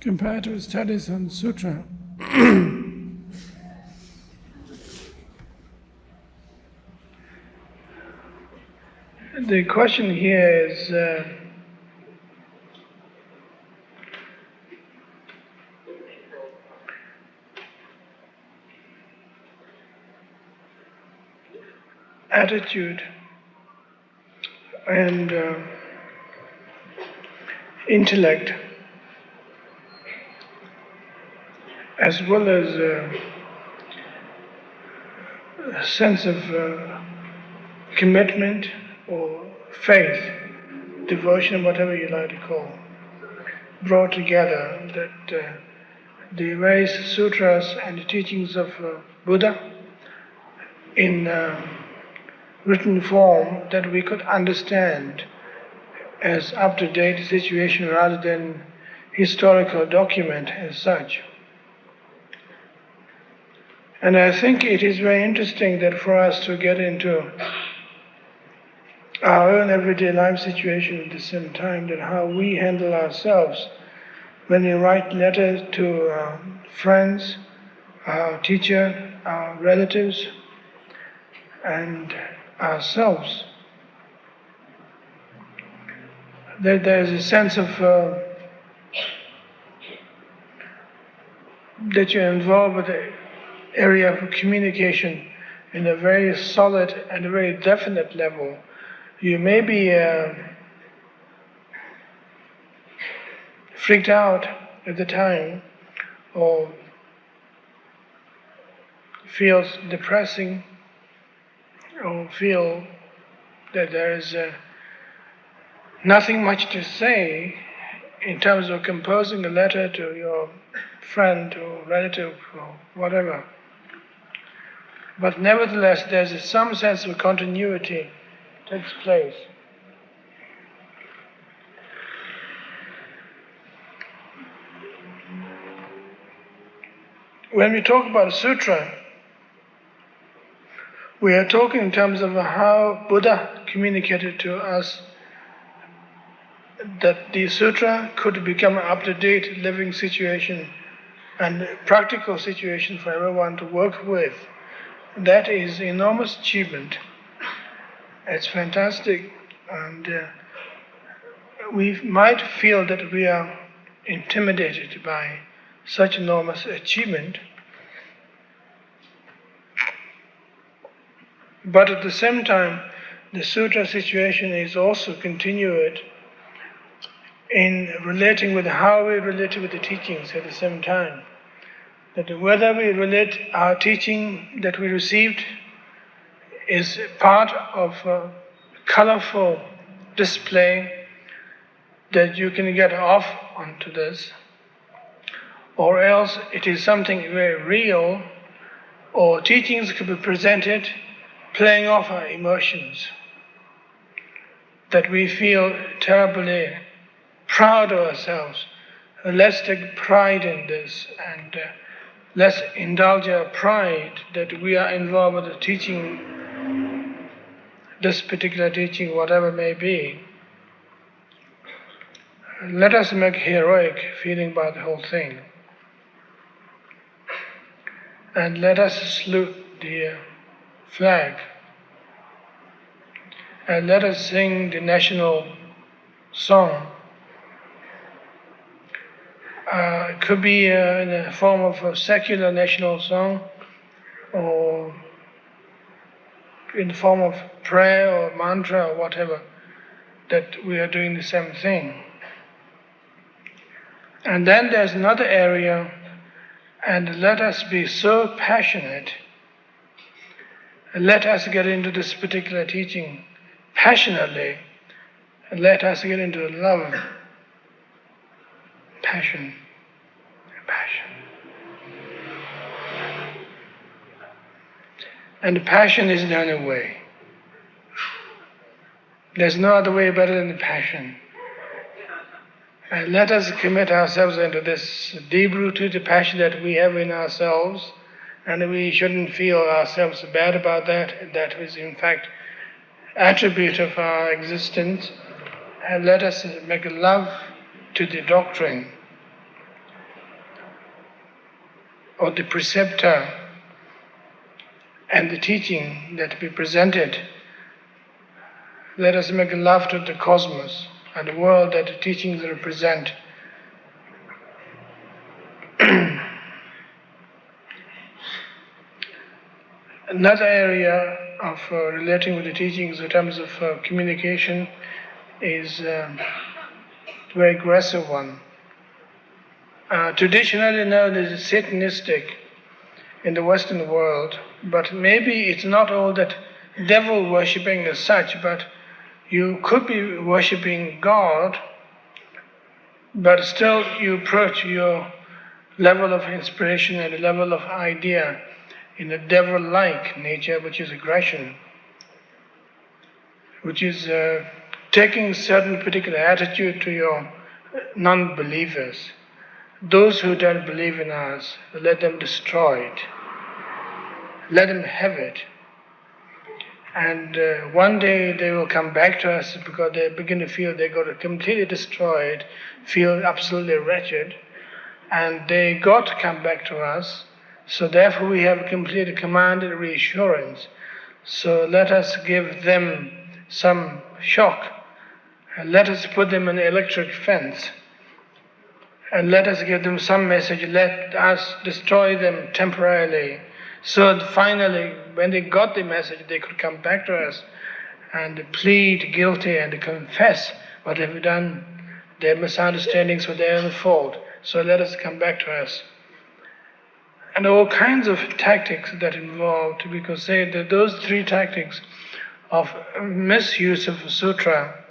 compared to studies on Sutra. The question here is attitude and intellect, as well as a sense of commitment or faith, devotion, whatever you like to call, brought together that the various sutras and the teachings of Buddha in written form that we could understand as up-to-date situation rather than historical document as such. And I think it is very interesting that for us to get into our own everyday life situation at the same time, that how we handle ourselves when we write letters to our friends, our teacher, our relatives, and ourselves. That there is a sense of that you're involved with the area of communication in a very solid and a very definite level. You may be freaked out at the time or feels depressing or feel that there is nothing much to say in terms of composing a letter to your friend or relative or whatever. But nevertheless, there's some sense of continuity takes place. When we talk about a sutra, we are talking in terms of how Buddha communicated to us that the sutra could become an up-to-date living situation and practical situation for everyone to work with. That is enormous achievement. It's fantastic, and we might feel that we are intimidated by such enormous achievement. But at the same time, the sutra situation is also continued in relating with how we relate with the teachings at the same time. That whether we relate our teaching that we received is part of a colorful display that you can get off onto this, or else it is something very real, or teachings could be presented playing off our emotions, that we feel terribly proud of ourselves. Let's take pride in this, and let's indulge our pride that we are involved with the teaching, this particular teaching, whatever it may be. Let us make heroic feeling about the whole thing. And let us salute the flag. And let us sing the national song. It could be in the form of a secular national song, or in the form of prayer or mantra or whatever, that we are doing the same thing. And then there's another area, and let us be so passionate, and let us get into this particular teaching passionately, and let us get into love, passion. And the passion is the only way. There's no other way better than the passion. And let us commit ourselves into this deep-rooted passion that we have in ourselves, and we shouldn't feel ourselves bad about that. That is, in fact, attribute of our existence. And let us make love to the doctrine. or the preceptor and the teaching that we presented. Let us make love to the cosmos and the world that the teachings represent. Another area of relating with the teachings in terms of communication is a very aggressive one. Traditionally known as Satanistic in the Western world, but maybe it's not all that devil worshipping as such, but you could be worshipping God, but still you approach your level of inspiration and the level of idea in a devil-like nature, which is aggression, which is taking certain particular attitude to your non-believers. Those who don't believe in us, let them destroy it. Let them have it. And one day they will come back to us because they begin to feel they got completely destroyed, feel absolutely wretched, and they got to come back to us. So therefore we have complete command and reassurance. So let us give them some shock, and let us put them in an electric fence, and let us give them some message, let us destroy them temporarily. So that finally, when they got the message, they could come back to us and plead guilty and confess what they've done, their misunderstandings were their own fault. So let us come back to us. And all kinds of tactics that involved, we could say that those three tactics of misuse of Sutra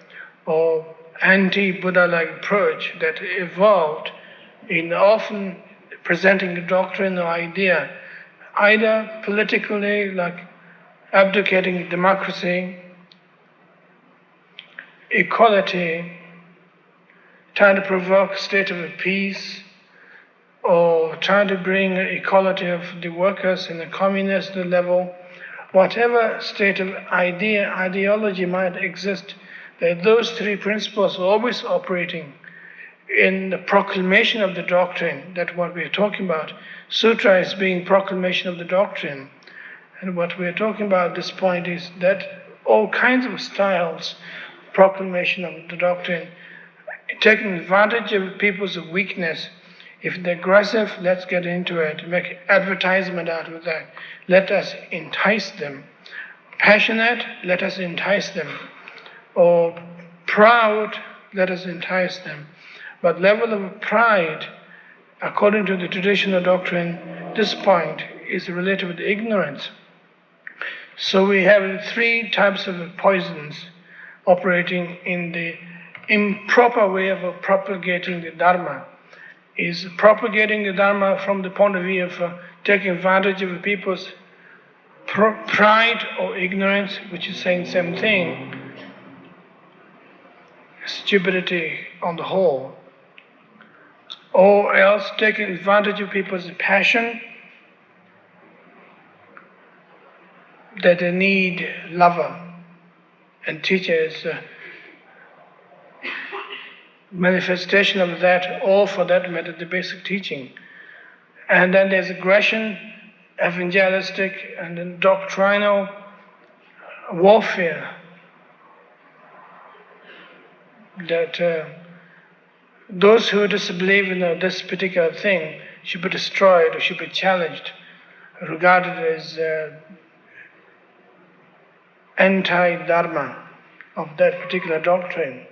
or anti-Buddha-like approach that evolved in often presenting the doctrine or idea, either politically, like abdicating democracy, equality, trying to provoke a state of peace, or trying to bring equality of the workers in the communist level, whatever state of ideology might exist, that those three principles are always operating in the proclamation of the doctrine. That's what we're talking about. Sutra is being proclamation of the doctrine. And what we're talking about at this point is that all kinds of styles, proclamation of the doctrine, taking advantage of people's weakness. If they're aggressive, let's get into it, make advertisement out of that. Let us entice them. Passionate, let us entice them. Or proud, let us entice them. But level of pride, according to the traditional doctrine, this point is related with ignorance. So we have three types of poisons operating in the improper way of propagating the Dharma. Is propagating the Dharma from the point of view of taking advantage of people's pride or ignorance, which is saying the same thing, stupidity on the whole, or else taking advantage of people's passion, that they need lover and teachers, manifestation of that, or for that matter, the basic teaching. And then there's aggression, evangelistic, and then doctrinal warfare. That those who disbelieve in this particular thing should be destroyed or should be challenged, regarded as anti-dharma of that particular doctrine,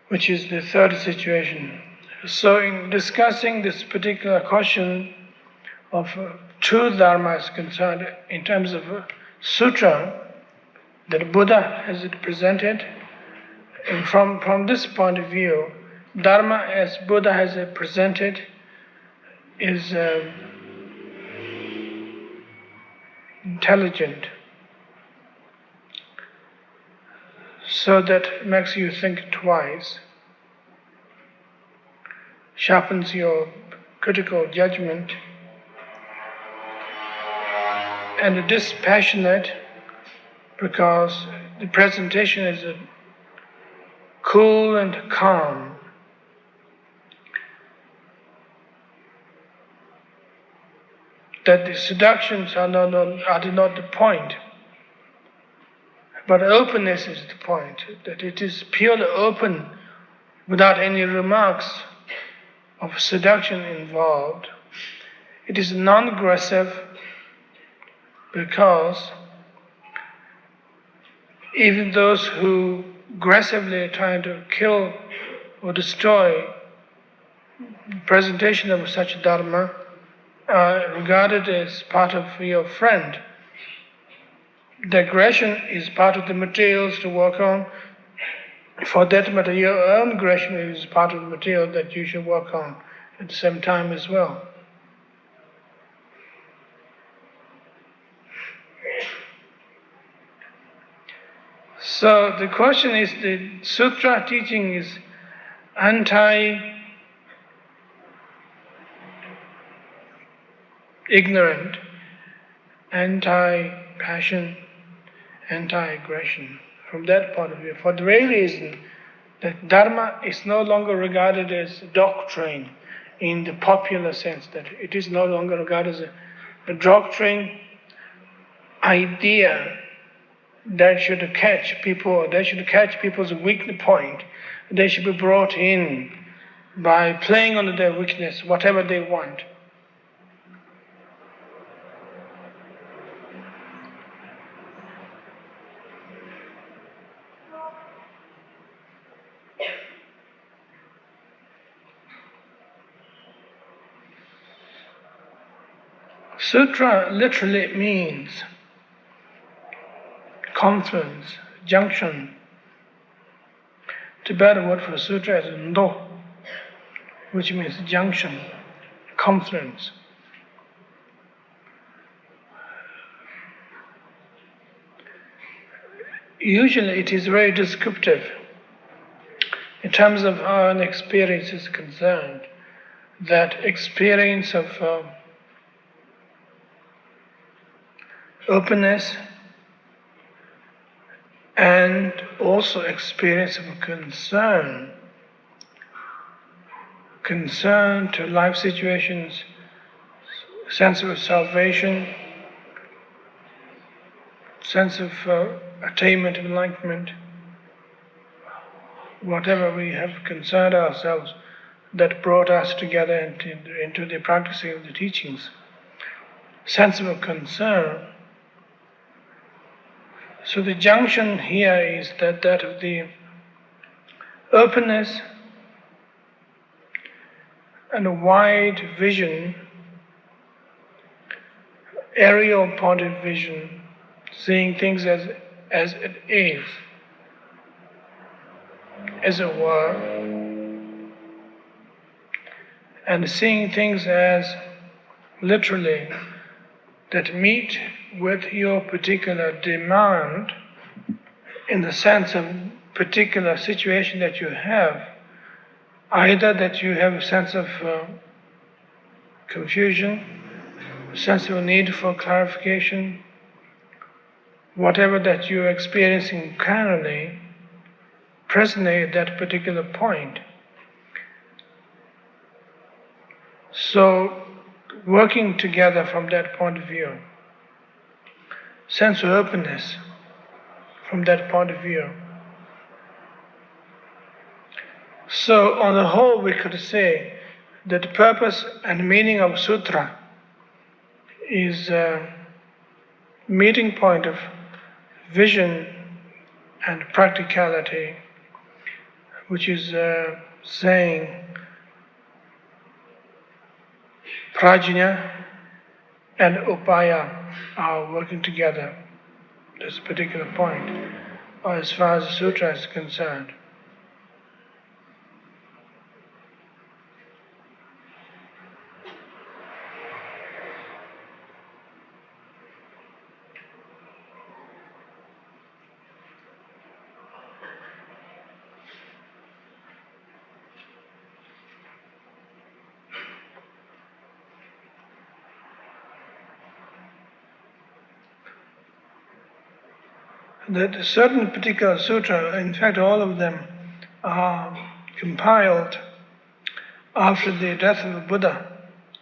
which is the third situation. So in discussing this particular question of true Dharma is concerned in terms of Sutra that Buddha has it presented, and from this point of view, Dharma as Buddha has it presented is intelligent, so that makes you think twice, sharpens your critical judgment, and dispassionate because the presentation is cool and calm. that the seductions are not the point, but openness is the point, that it is purely open without any remarks of seduction involved. It is non-aggressive because even those who aggressively try to kill or destroy the presentation of such Dharma are regarded as part of your friend. The aggression is part of the materials to work on. For that matter, your own aggression is part of the material that you should work on at the same time as well. So the question is, the Sutra teaching is anti-ignorant, anti-passion, anti-aggression. From that point of view, for the very reason that Dharma is no longer regarded as doctrine in the popular sense, that it is no longer regarded as a doctrine idea that should catch people, that should catch people's weak point. They should be brought in by playing on their weakness, whatever they want. Sutra literally means confluence, junction. Tibetan word for sutra is ndo, which means junction, confluence. Usually it is very descriptive in terms of how an experience is concerned, that experience of openness and also experience of concern to life situations, sense of salvation, sense of attainment of enlightenment, whatever we have concerned ourselves that brought us together into the practicing of the teachings. Sense of concern. So the junction here is that of the openness and a wide vision, aerial pointed vision, seeing things as it is, as it were, and seeing things as literally that meet with your particular demand in the sense of particular situation that you have, either that you have a sense of confusion, a sense of need for clarification, whatever that you're experiencing currently, presently at that particular point. So, working together from that point of view, sense of openness from that point of view. So, on the whole, we could say that the purpose and meaning of Sutra is a meeting point of vision and practicality, which is saying prajna and upaya are working together at this particular point, or as far as the sutra is concerned. That certain particular sutra, in fact all of them, are compiled after the death of the Buddha,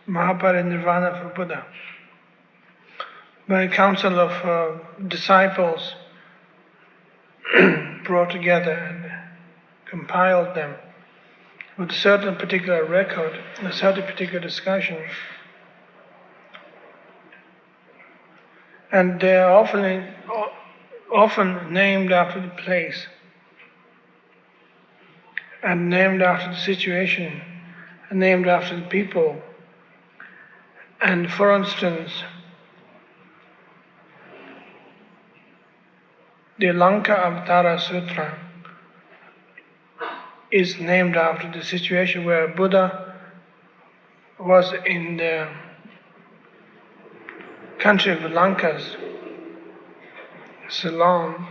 Mahaparinirvana for Buddha. by a council of disciples brought together and compiled them with a certain particular record, a certain particular discussion. And they are often named after the place and named after the situation and named after the people. And for instance, the Lanka Avatara Sutra is named after the situation where Buddha was in the country of Lankas, Ceylon.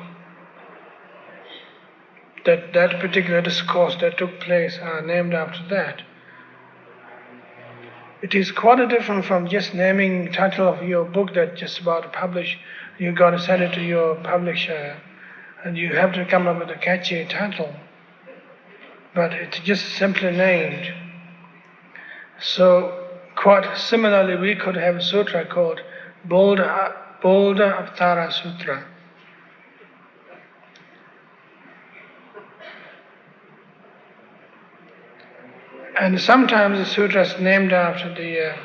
That particular discourse that took place are named after that. It is quite different from just naming the title of your book that just about to publish. You got to send it to your publisher, and you have to come up with a catchy title. But it's just simply named. So, quite similarly, we could have a sutra called Boulder Avatara Sutra. And sometimes the sutra is named after the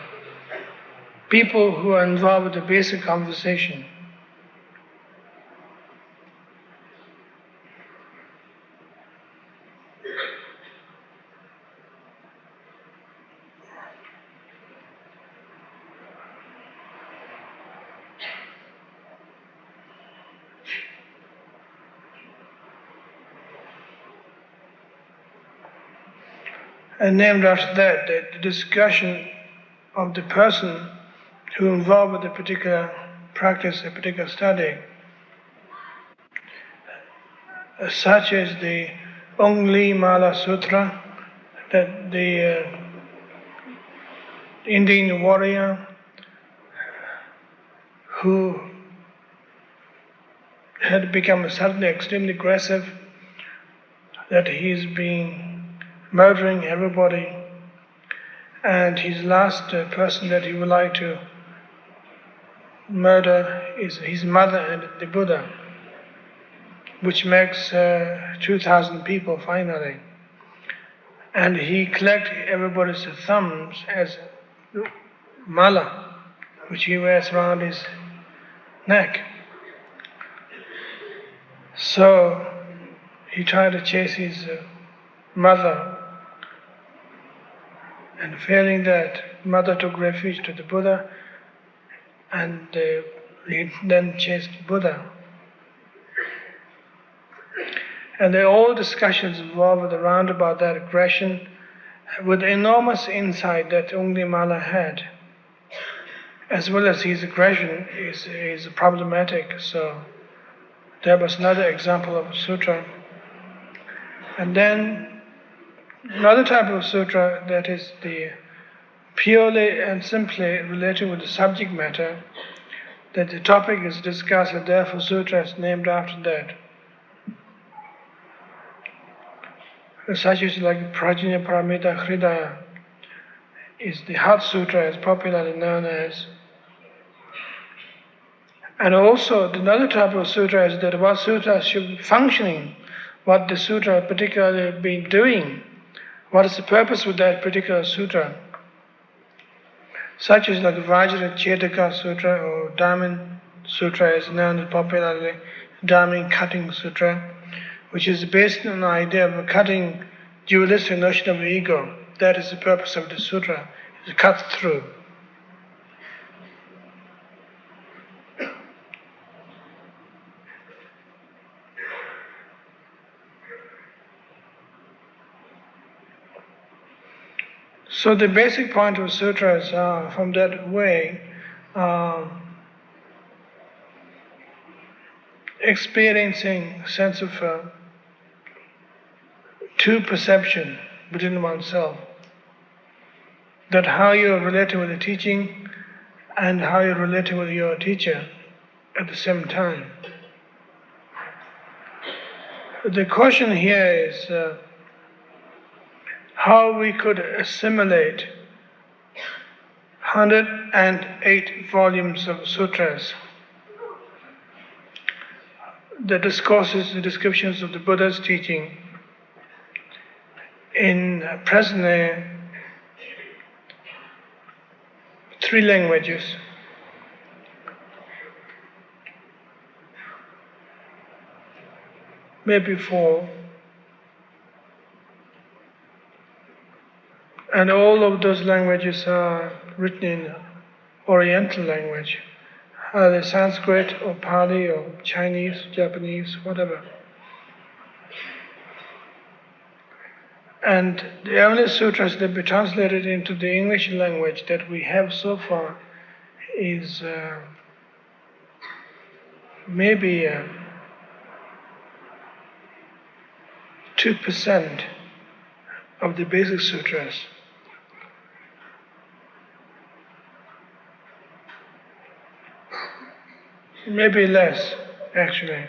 people who are involved with the basic conversation. And named after that, the discussion of the person who involved with a particular practice, a particular study, such as the Ongli Mala Sutra, that the Indian warrior who had become suddenly extremely aggressive, that he's been murdering everybody, and his last person that he would like to murder is his mother and the Buddha, which makes 2,000 people finally. And he collected everybody's thumbs as mala, which he wears around his neck. So he tried to chase his mother, and failing that, mother took refuge to the Buddha, and he then chased Buddha. And all discussions revolved around about that aggression with enormous insight that Ongli Mala had, as well as his aggression is problematic. So that was another example of a sutra. And then another type of sutra that is the purely and simply related with the subject matter, that the topic is discussed, and therefore sutra is named after that. Such as like Prajna Paramita Hridaya is the Heart Sutra, as popularly known as. And also another type of sutra is that what sutra should be functioning, what the sutra particularly be doing, what is the purpose with that particular sutra. Such as like Vajra Chetaka Sutra or Dharmin Sutra is known as popularly Dharmin Cutting Sutra, which is based on the idea of cutting dualistic notion of the ego. That is the purpose of the sutra, is to cut through. So the basic point of sutras are from that way experiencing sense of true perception within oneself. That how you're relating with the teaching and how you're relating with your teacher at the same time. The question here is how we could assimilate 100 108 volumes of sutras, the discourses, the descriptions of the Buddha's teaching in presently 3 languages. Maybe 4. And all of those languages are written in Oriental language, either Sanskrit or Pali or Chinese, Japanese, whatever. And the only sutras that be translated into the English language that we have so far is maybe 2% of the basic sutras. Maybe less, actually.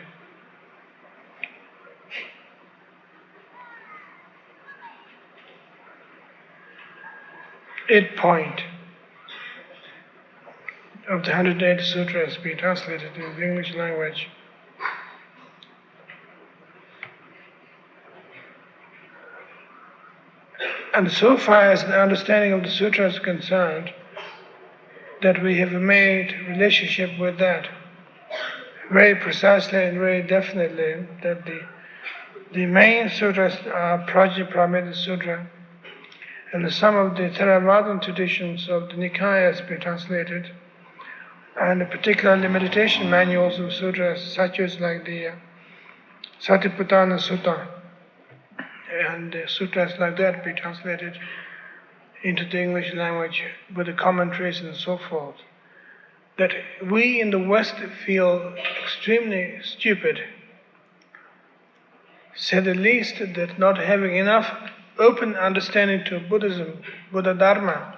Eight point of the 108 sutras be translated in the English language. And so far as the understanding of the sutra is concerned, that we have made relationship with that very precisely and very definitely, that the main sutras are Prajnaparamita Sutra, and some of the Theravada traditions of the Nikayas be translated, and particularly meditation manuals of sutras, such as like the Satipatthana Sutta, and sutras like that be translated into the English language with the commentaries and so forth. That we in the West feel extremely stupid, say the least, that not having enough open understanding to Buddhism, Buddha Dharma,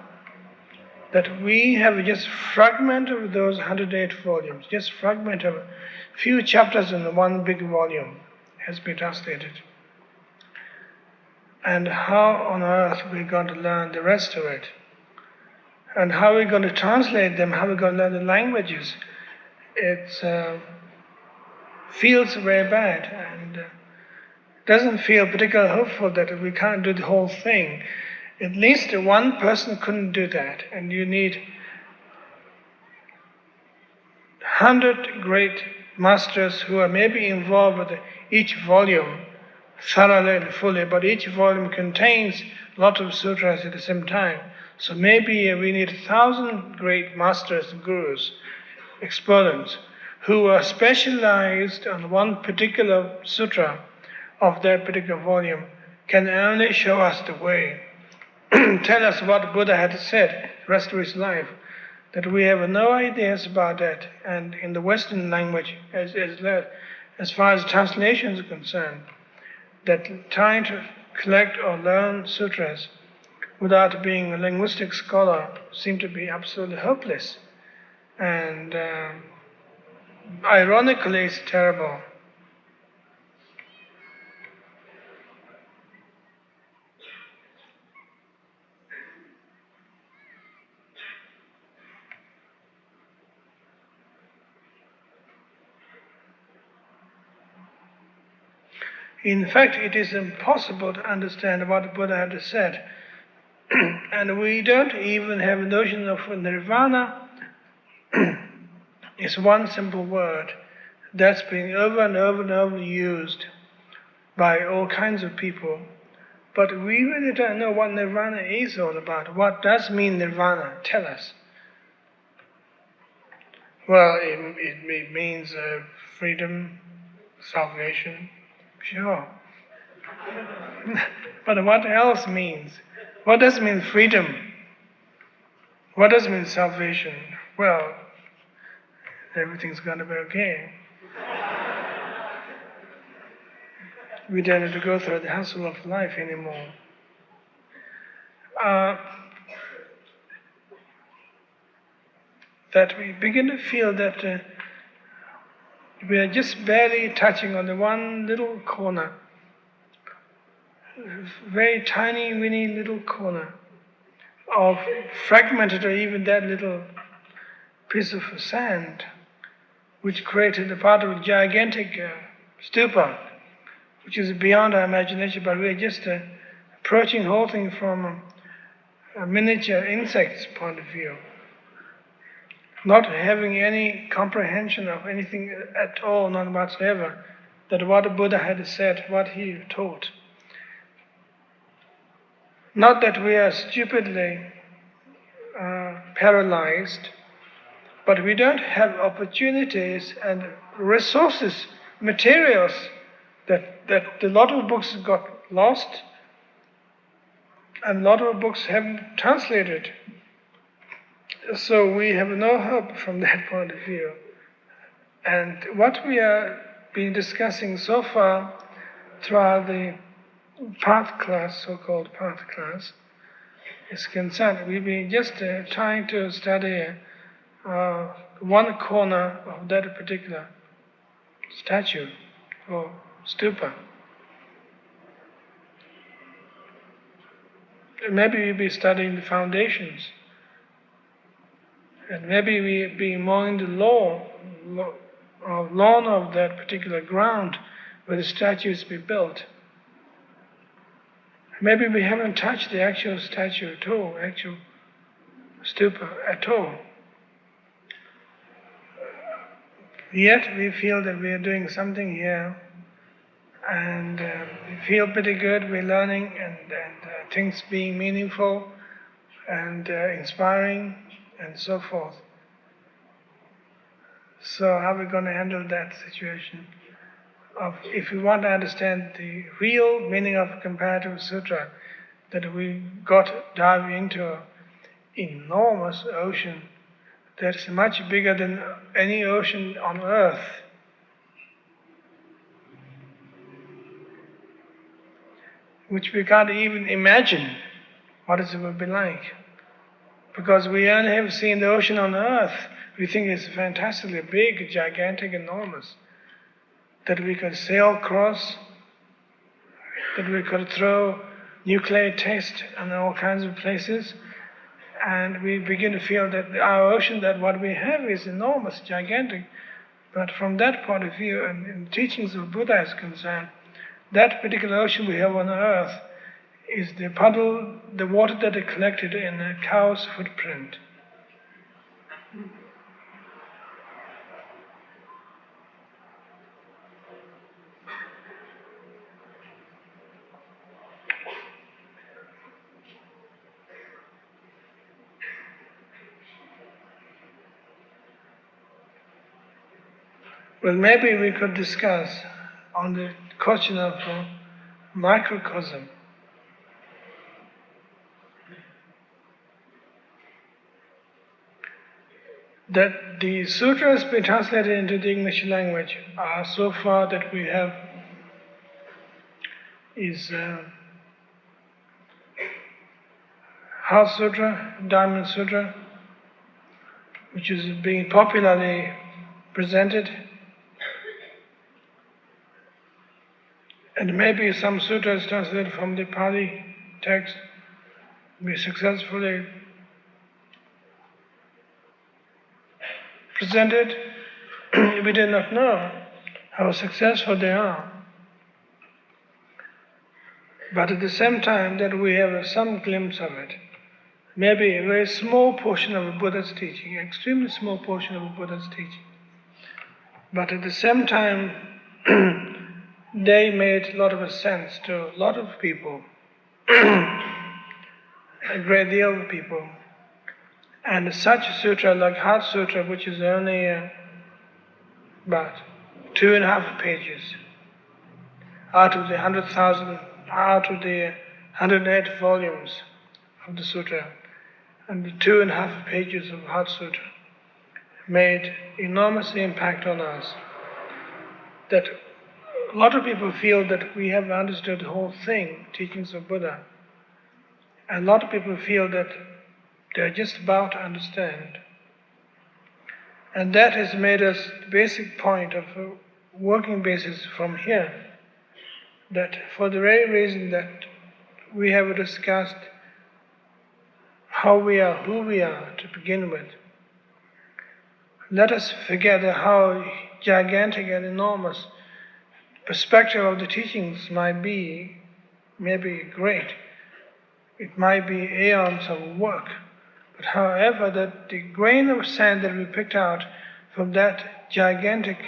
that we have just fragment of those 108 volumes, just fragment of a few chapters in one big volume has been translated. And how on earth we're going to learn the rest of it? And how we're going to translate them, how we're going to learn the languages, it feels very bad and doesn't feel particularly hopeful that we can't do the whole thing. At least one person couldn't do that, and you need 100 great masters who are maybe involved with each volume thoroughly and fully, but each volume contains a lot of sutras at the same time. So maybe we need 1,000 great masters, gurus, exponents, who are specialized on one particular sutra of that particular volume, can only show us the way, tell us what Buddha had said the rest of his life, that we have no ideas about that. And in the Western language, as far as translation is concerned, that trying to collect or learn sutras without being a linguistic scholar seem to be absolutely hopeless. And ironically, it's terrible. In fact, it is impossible to understand what Buddha had said. And we don't even have a notion of nirvana. It's one simple word that's being over and over and over used by all kinds of people. But we really don't know what nirvana is all about. What does mean nirvana? Tell us. Well, it means freedom, salvation. Sure. But what else means? What does mean freedom? What does mean salvation? Well, everything's going to be okay. We don't have to go through the hassle of life anymore. That we begin to feel that we are just barely touching on the one little corner, very tiny, weeny little corner of fragmented or even that little piece of sand, which created a part of a gigantic stupa, which is beyond our imagination, but we're just approaching the whole thing from a miniature insect's point of view, not having any comprehension of anything at all, none whatsoever, that what the Buddha had said, what he taught. Not that we are stupidly paralyzed, but we don't have opportunities and resources, materials, that a lot of books got lost and a lot of books haven't translated. So we have no hope from that point of view. And what we are been discussing so far throughout the path class, so-called path class, is concerned. We've been just trying to study one corner of that particular statue or stupa. Maybe we'll be studying the foundations, and maybe we'll be more in the lawn of that particular ground where the statues be built. Maybe we haven't touched the actual statue at all, actual stupa at all. Yet we feel that we are doing something here, and we feel pretty good, we're learning, and things being meaningful and inspiring and so forth. So how are we going to handle that situation? If we want to understand the real meaning of comparative sutra, that we got to dive into an enormous ocean that's much bigger than any ocean on earth. Which we can't even imagine what it would be like. Because we only have seen the ocean on earth, we think it's fantastically big, gigantic, enormous. That we could sail across, that we could throw nuclear tests in all kinds of places, and we begin to feel that our ocean, that what we have is enormous, gigantic. But from that point of view, and in the teachings of Buddha is concerned, that particular ocean we have on earth is the puddle, the water that is collected in a cow's footprint. Well, maybe we could discuss on the question of microcosm. That the sutras be translated into the English language so far that we have is Heart Sutra, Dharma Sutra, which is being popularly presented. And maybe some sutras translated from the Pali text be successfully presented. We do not know how successful they are. But at the same time that we have some glimpse of it, maybe a very small portion of a Buddha's teaching, extremely small portion of a Buddha's teaching. But at the same time, they made a lot of sense to a lot of people, a great deal of people. And such a sutra like Heart Sutra, which is only about 2.5 pages, out of the 100,000, out of the 108 volumes of the sutra, and the 2.5 pages of Heart Sutra made enormous impact on us. That a lot of people feel that we have understood the whole thing, teachings of Buddha. And a lot of people feel that they're just about to understand. And that has made us the basic point of a working basis from here. That for the very reason that we have discussed how we are, who we are to begin with. Let us forget how gigantic and enormous perspective of the teachings might be, maybe great. It might be aeons of work. But however, that the grain of sand that we picked out from that gigantic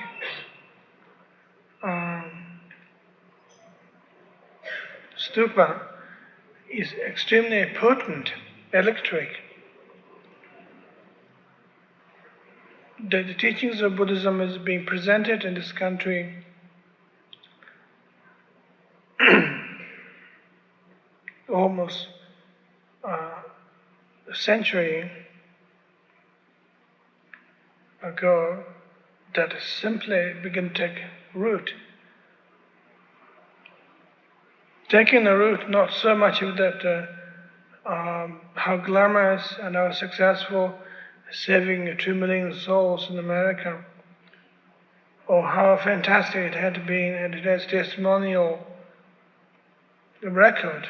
stupa is extremely potent, electric. The teachings of Buddhism is being presented in this country almost a century ago, that simply began to take root. Taking a root, not so much of that how glamorous and how successful saving 2 million souls in America, or how fantastic it had been, and it has testimonial record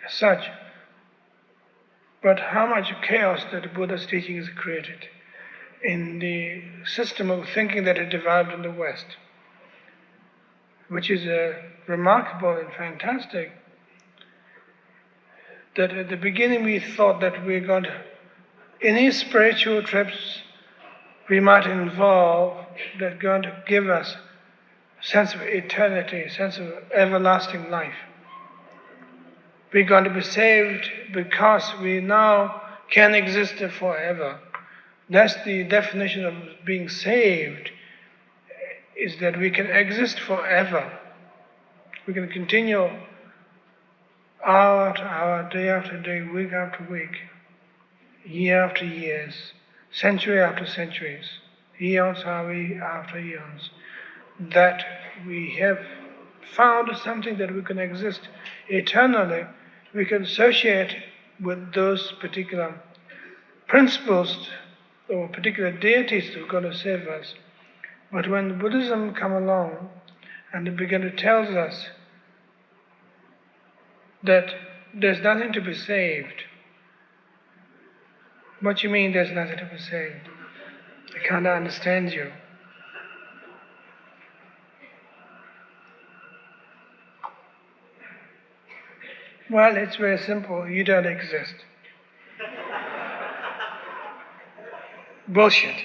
as such, but how much chaos that the Buddha's teachings created in the system of thinking that it developed in the West, which is remarkable and fantastic. That at the beginning we thought that we're going to, any spiritual trips we might involve that are going to give us a sense of eternity, a sense of everlasting life. We're going to be saved because we now can exist forever. That's the definition of being saved, is that we can exist forever. We can continue hour after hour, day after day, week after week, year after years, century after centuries, eons after eons, that we have found something that we can exist eternally. We can associate with those particular principles or particular deities that are going to save us. But when Buddhism come along and it begin to tell us that there's nothing to be saved. What you mean there's nothing to be saved? I can't understand you. Well, it's very simple. You don't exist. Bullshit.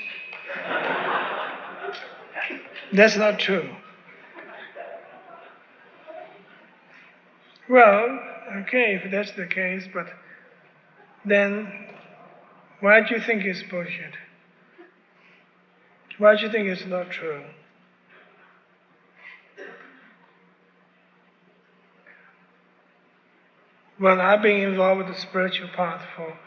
That's not true. Well, okay, if that's the case, but then why do you think it's bullshit? Why do you think it's not true? Well, I've been involved with the spiritual path for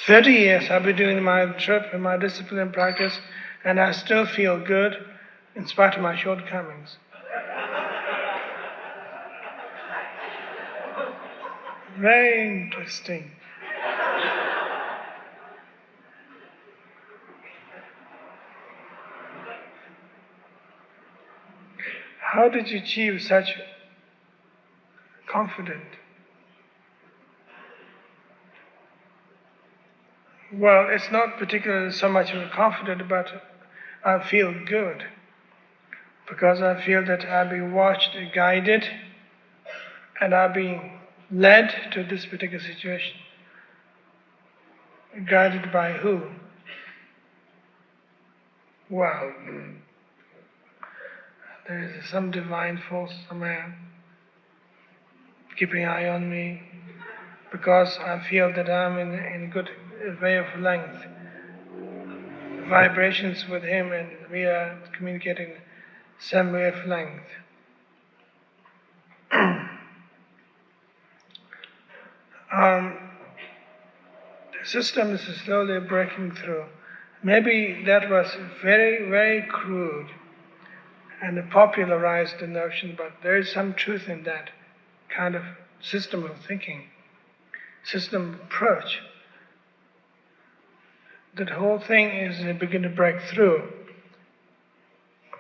30 years. I've been doing my trip and my discipline practice, and I still feel good in spite of my shortcomings. Very interesting. How did you achieve such confidence? Well, it's not particularly so much of a confidence, but I feel good. Because I feel that I've been watched, guided, and I've been led to this particular situation. Guided by who? Well, there is some divine force somewhere keeping an eye on me, because I feel that I'm in good wavelength, vibrations with him, and we are communicating same wavelength. The system is slowly breaking through. Maybe that was very, very crude and popularized the notion, but there is some truth in that kind of system of thinking, system approach. That whole thing is beginning to break through.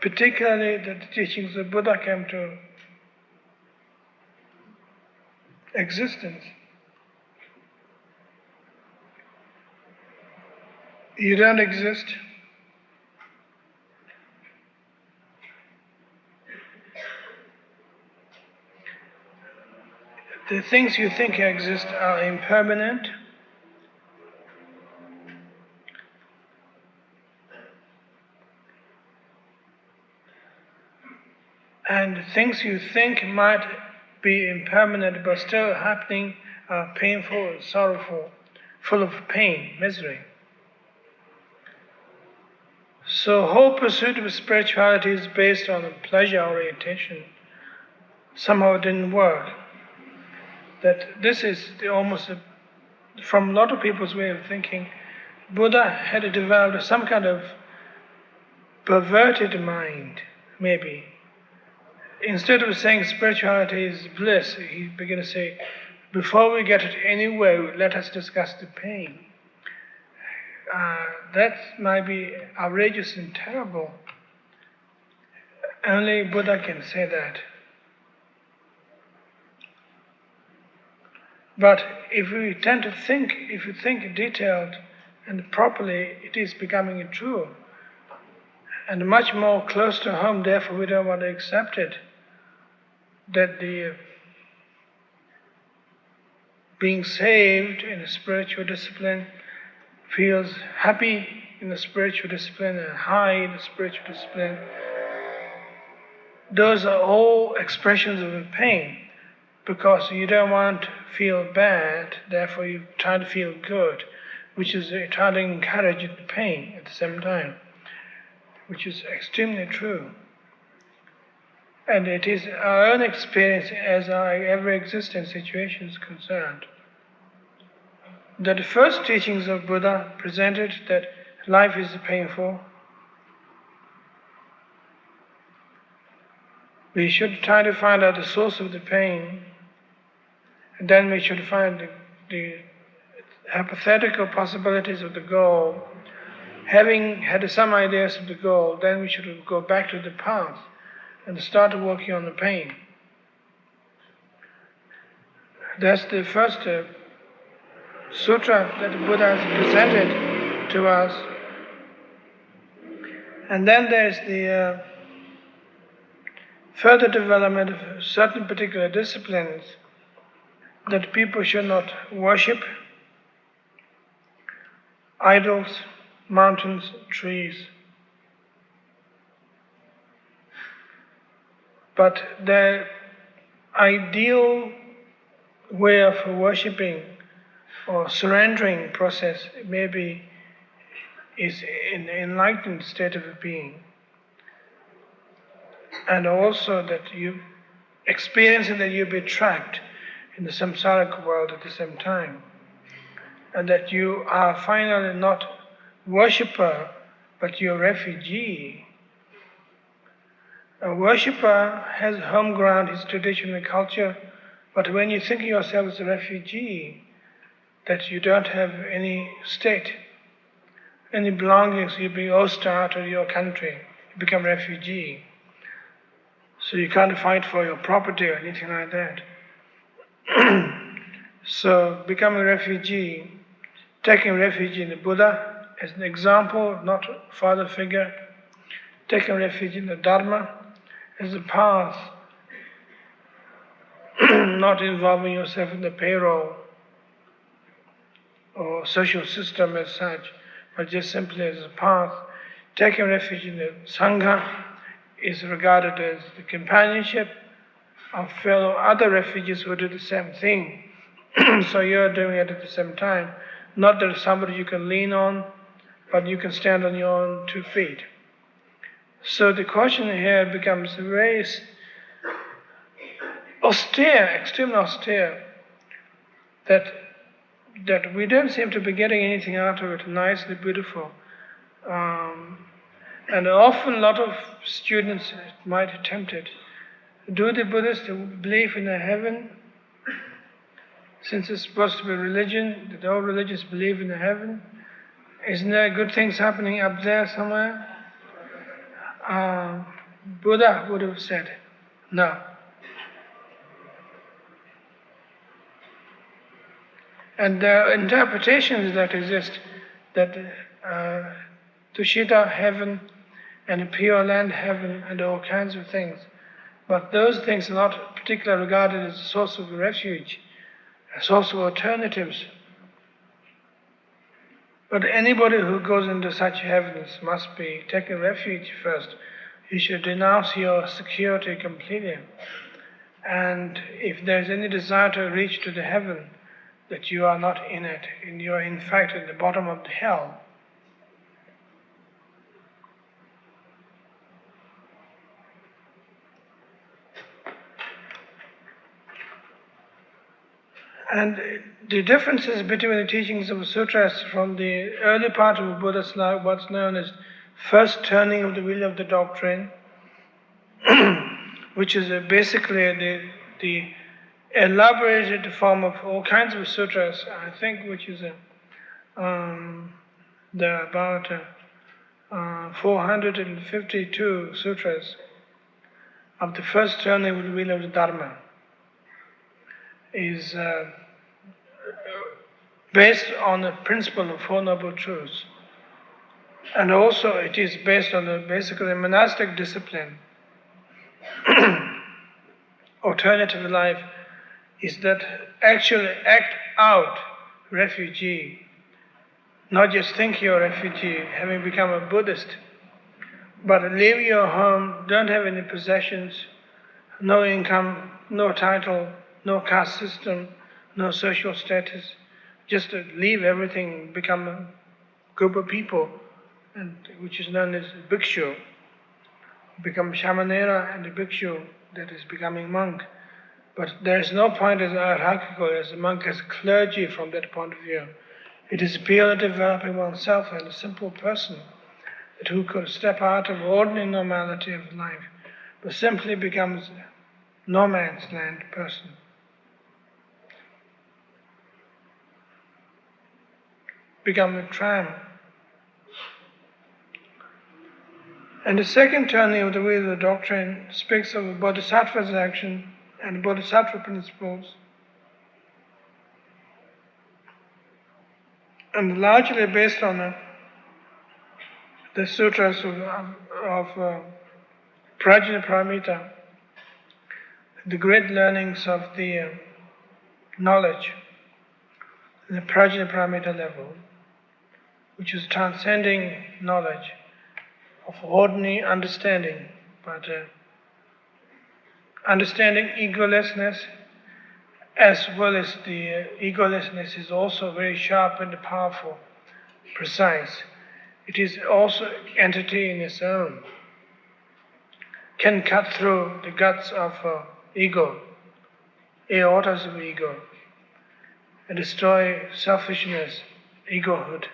Particularly that the teachings of Buddha came to existence. You don't exist. The things you think exist are impermanent. And things you think might be impermanent but still happening are painful, sorrowful, full of pain, misery. So whole pursuit of spirituality is based on a pleasure orientation. Somehow it didn't work. That this is from a lot of people's way of thinking, Buddha had developed some kind of perverted mind, maybe. Instead of saying spirituality is bliss, he began to say, before we get it anywhere, let us discuss the pain. That might be outrageous and terrible. Only Buddha can say that. But if you think detailed and properly, it is becoming true. And much more close to home, therefore we don't want to accept it. That the being saved in a spiritual discipline feels happy in the spiritual discipline and high in the spiritual discipline. Those are all expressions of pain, because you don't want to feel bad, therefore you try to feel good, which is trying to encourage the pain at the same time, which is extremely true. And it is our own experience as our every existing situation is concerned. That the first teachings of Buddha presented that life is painful. We should try to find out the source of the pain, and then we should find the hypothetical possibilities of the goal. Having had some ideas of the goal, then we should go back to the path and start working on the pain. That's the first sutra that the Buddha has presented to us. And then there's the further development of certain particular disciplines that people should not worship idols, mountains, trees. But the ideal way of worshipping or surrendering process maybe is an enlightened state of being. And also that you experience that you'll be trapped in the samsaric world at the same time. And that you are finally not worshipper, but you're a refugee. A worshipper has home ground, his traditional culture, but when you think of yourself as a refugee, that you don't have any state, any belongings, you be hostile to your country, you become a refugee. So you can't fight for your property or anything like that. So becoming a refugee, taking refuge in the Buddha as an example, not father figure, taking refuge in the Dharma as a path, not involving yourself in the payroll or social system as such, but just simply as a path. Taking refuge in the Sangha is regarded as the companionship of fellow other refugees who do the same thing. So you're doing it at the same time. Not that somebody you can lean on, but you can stand on your own 2 feet. So the question here becomes very austere, extremely austere, that we don't seem to be getting anything out of it, nicely beautiful. And often a lot of students might attempt it. Do the Buddhists believe in a heaven? Since it's supposed to be religion, that all religions believe in a heaven, isn't there good things happening up there somewhere? Buddha would have said, no. And there are interpretations that exist that Tushita heaven and pure land heaven and all kinds of things. But those things are not particularly regarded as a source of refuge, a source of alternatives. But anybody who goes into such heavens must be taking refuge first. You should denounce your security completely. And if there's any desire to reach to the heaven, that you are not in it, and you are in fact at the bottom of the hell. And the differences between the teachings of the sutras from the early part of Buddha's life, what's known as first turning of the wheel of the doctrine, which is basically the elaborated form of all kinds of sutras, I think, which is there are about 452 sutras of the first turning of the wheel of the Dharma, is based on the principle of Four Noble Truths. And also it is based on basically a monastic discipline. Alternative life is that actually act out refugee, not just think you're a refugee, having become a Buddhist, but leave your home, don't have any possessions, no income, no title, no caste system, no social status, just to leave everything, become a group of people, and which is known as bhikshu, become shamanera and a bhikshu, that is becoming monk. But there is no point as hierarchical as a monk as clergy from that point of view. It is purely developing oneself as a simple person who could step out of ordinary normality of life, but simply becomes a no man's land person. Become a tram. And the second turning of the wheel of the doctrine speaks of Bodhisattva's action and Bodhisattva principles, and largely based on the sutras of Prajnaparamita, the great learnings of the knowledge, the Prajnaparamita level, which is transcending knowledge of ordinary understanding, but understanding egolessness, as well as the egolessness is also very sharp and powerful, precise. It is also entity in its own, can cut through the guts of ego, aortas of ego, and destroy selfishness, egohood,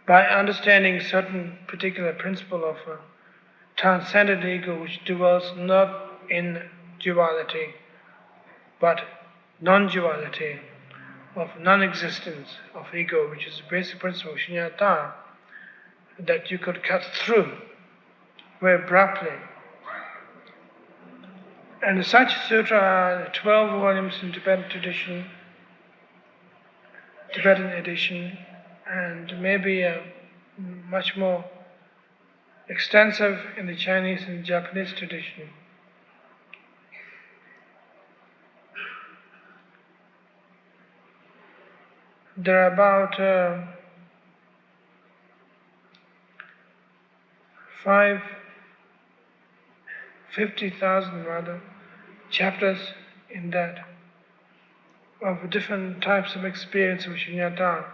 by understanding certain particular principle of transcendent ego, which dwells not in duality, but non-duality, of non-existence of ego, which is the basic principle of shunyata, that you could cut through very abruptly. And such sutra are 12 volumes in Tibetan tradition, Tibetan edition, and maybe much more extensive in the Chinese and Japanese tradition. There are about 50,000 rather chapters in that, of different types of experience of shunyata,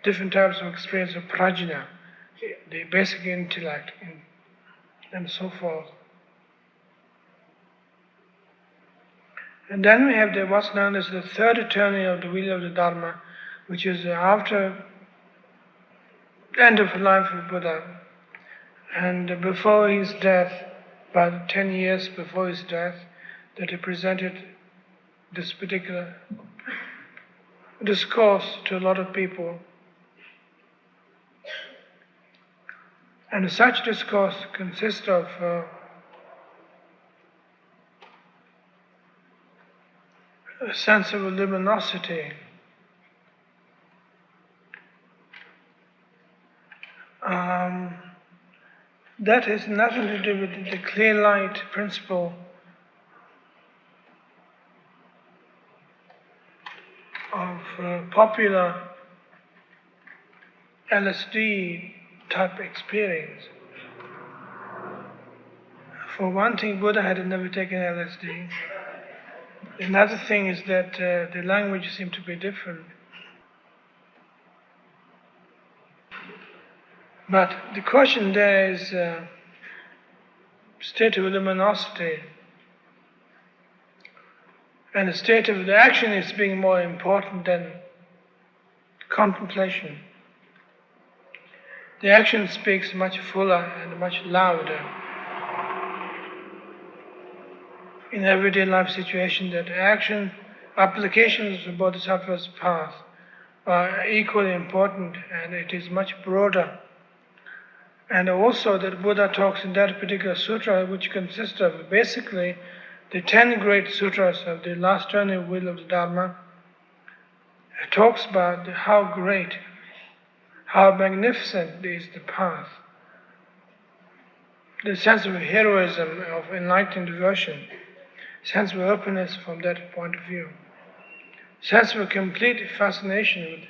different types of experience of prajna, the basic intellect, and so forth. And then we have what's known as the third turning of the wheel of the Dharma, which is after the end of the life of Buddha, and before his death, about 10 years before his death, that he presented this particular discourse to a lot of people. And such discourse consists of a sense of luminosity, that has nothing to do with the clear light principle of popular LSD type experience. For one thing, Buddha had never taken LSD. Another thing is that the language seemed to be different. But the question there is state of luminosity, and the state of the action is being more important than contemplation. The action speaks much fuller and much louder in everyday life situation, that action applications of Bodhisattva's path are equally important, and it is much broader. And also that Buddha talks in that particular sutra, which consists of basically the 10 great sutras of the last turning wheel of the Dharma, talks about how great, how magnificent is the path, the sense of heroism, of enlightened devotion, sense of openness from that point of view, sense of a complete fascination with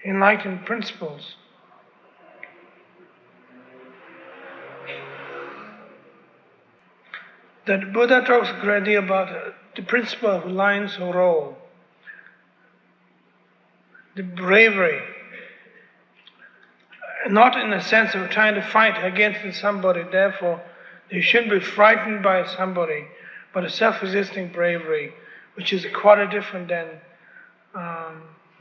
enlightened principles. That Buddha talks a great deal about the principle of lion's roll, the bravery, not in the sense of trying to fight against somebody, therefore you shouldn't be frightened by somebody, but a self-resisting bravery, which is quite different than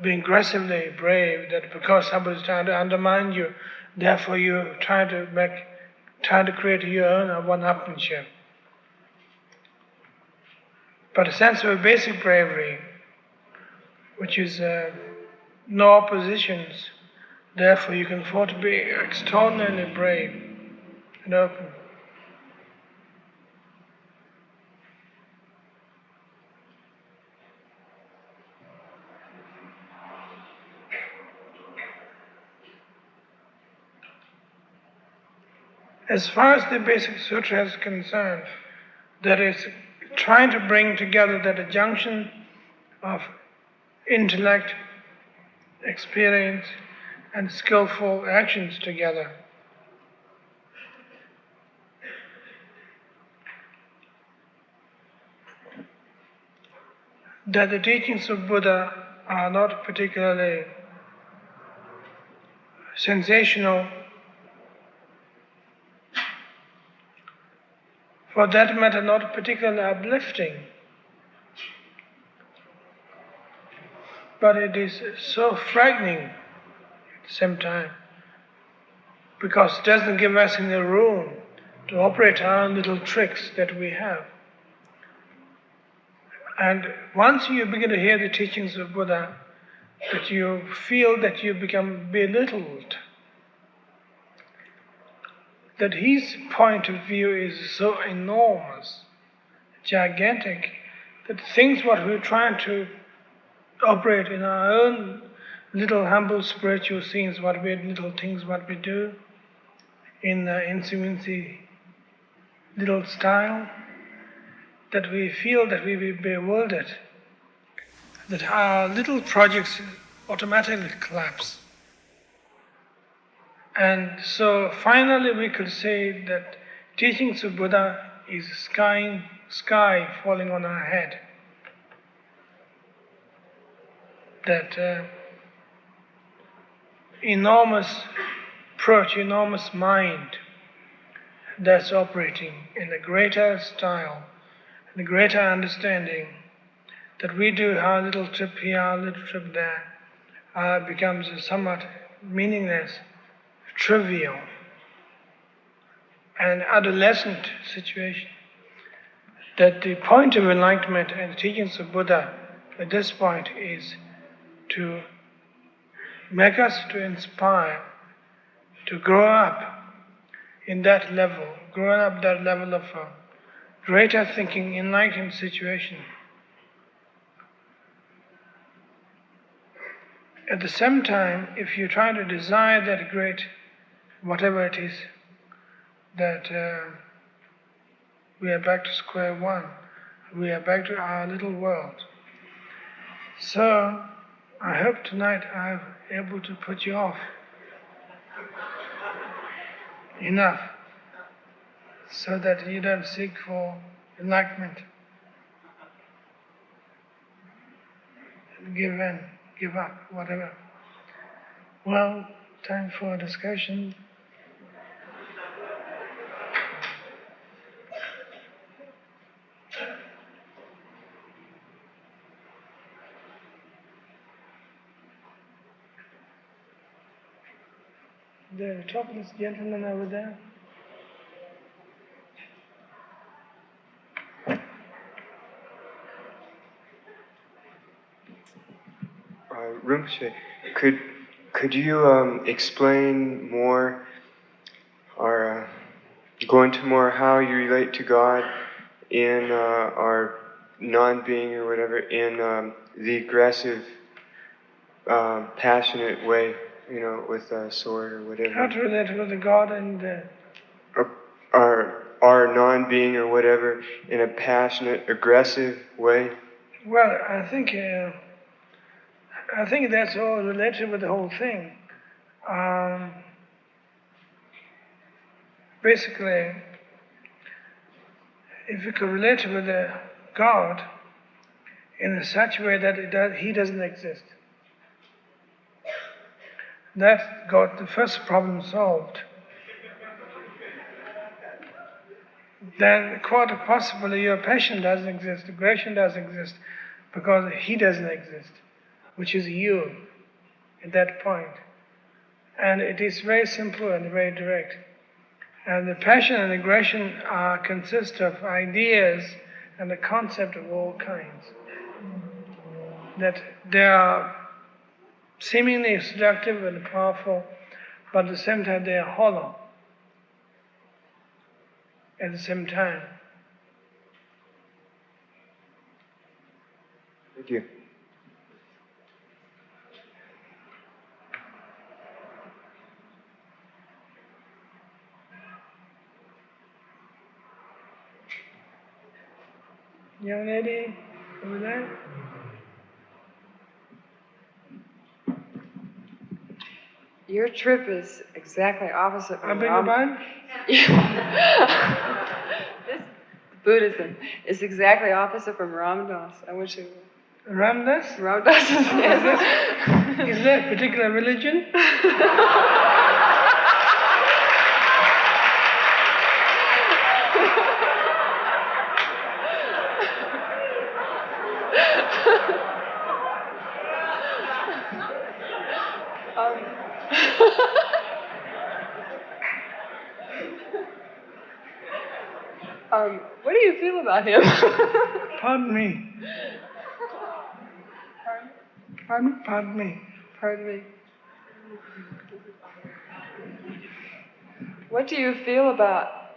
being aggressively brave, that because somebody's trying to undermine you, therefore you try to create your own one-upmanship. But a sense of a basic bravery, which is no oppositions, therefore you can afford to be extraordinarily brave and open. As far as the basic sutra is concerned, that is trying to bring together that junction of intellect, experience, and skillful actions together. That the teachings of Buddha are not particularly sensational, for that matter not particularly uplifting, but it is so frightening at the same time, because it doesn't give us any room to operate our own little tricks that we have. And once you begin to hear the teachings of Buddha, that you feel that you become belittled, that his point of view is so enormous, gigantic, that things what we're trying to operate in our own little humble spiritual scenes, what we do in intimacy, little style, that we feel that we will be bewildered, that our little projects automatically collapse. And so finally we could say that teachings of Buddha is sky falling on our head. That enormous approach, enormous mind that's operating in a greater style, in a greater understanding, that we do our little trip here, our little trip there, becomes a somewhat meaningless, trivial, and adolescent situation. That the point of enlightenment and the teachings of Buddha at this point is to make us to inspire, to grow up in that level, of greater thinking, enlightened situation. At the same time, if you try to desire that great whatever it is, that we are back to square one. We are back to our little world. So, I hope tonight I'm able to put you off enough so that you don't seek for enlightenment. Give in, give up, whatever. Well, time for discussion. The topless gentleman over there. Rinpoche, could you explain more, or go into more how you relate to God in our non-being or whatever, in the aggressive, passionate way, with a sword or whatever? How to relate with the God and our non-being or whatever in a passionate, aggressive way? Well, I think that's all related with the whole thing. Basically, if you could relate with the God in such a way that He doesn't exist, that got the first problem solved. Then quite possibly your passion doesn't exist, aggression doesn't exist, because He doesn't exist, which is you at that point. And it is very simple and very direct. And the passion and aggression consist of ideas and the concept of all kinds. That they are seemingly seductive and powerful, but at the same time they are hollow. At the same time. Thank you. Young lady over there. Your trip is exactly opposite from This Buddhism is exactly opposite from Ramdas. I wish it were. Ramdas? Ramdas Is there a particular religion? What do you feel about him? Pardon me. Pardon? Pardon me. Pardon me. What do you feel about